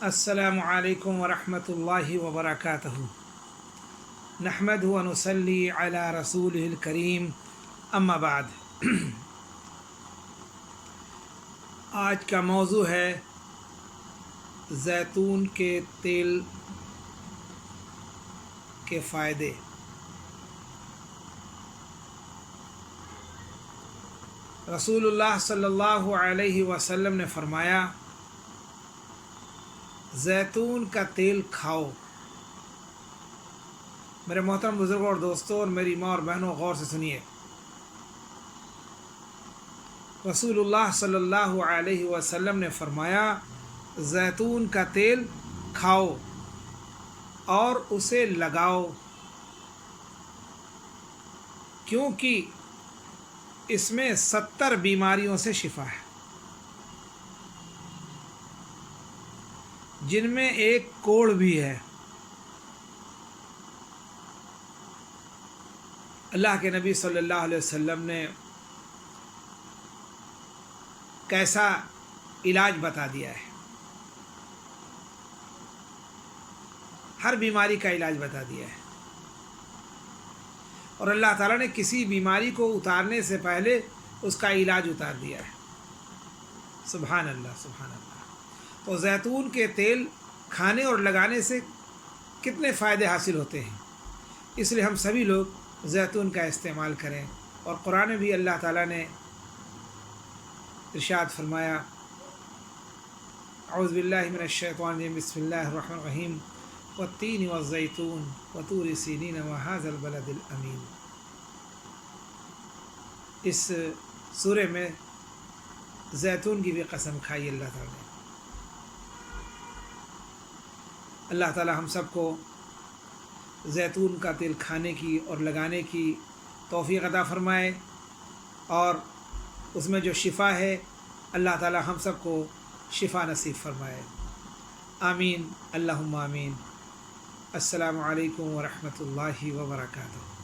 السلام علیکم ورحمۃ اللہ وبرکاتہ۔ نحمدہ و نصلی علی رسولہ الکریم، اما بعد۔ آج کا موضوع ہے زیتون کے تیل کے فائدے۔ رسول اللہ صلی اللہ علیہ وسلم نے فرمایا، زیتون کا تیل کھاؤ۔ میرے محترم بزرگوں اور دوستوں اور میری ماں اور بہنوں، غور سے سنیے۔ رسول اللہ صلی اللہ علیہ وسلم نے فرمایا، زیتون کا تیل کھاؤ اور اسے لگاؤ، کیونکہ اس میں 70 بیماریوں سے شفا ہے، جن میں ایک کوڑ بھی ہے۔ اللہ کے نبی صلی اللہ علیہ وسلم نے کیسا علاج بتا دیا ہے، ہر بیماری کا علاج بتا دیا ہے، اور اللہ تعالیٰ نے کسی بیماری کو اتارنے سے پہلے اس کا علاج اتار دیا ہے۔ سبحان اللہ، سبحان اللہ۔ تو زیتون کے تیل کھانے اور لگانے سے کتنے فائدے حاصل ہوتے ہیں، اس لیے ہم سبھی لوگ زیتون کا استعمال کریں۔ اور قرآن بھی اللہ تعالیٰ نے ارشاد فرمایا، اعوذ باللہ من الشیطان الرجیم، بسم اللہ الرحمن الرحیم، والتین والزیتون وطور سینین وہذا البلد الامین۔ اس سورے میں زیتون کی بھی قسم کھائی اللہ تعالیٰ نے۔ اللہ تعالیٰ ہم سب کو زیتون کا تیل کھانے کی اور لگانے کی توفیق عطا فرمائے، اور اس میں جو شفا ہے اللہ تعالیٰ ہم سب کو شفا نصیب فرمائے۔ آمین، اللہم آمین۔ السلام علیکم ورحمۃ اللہ وبرکاتہ۔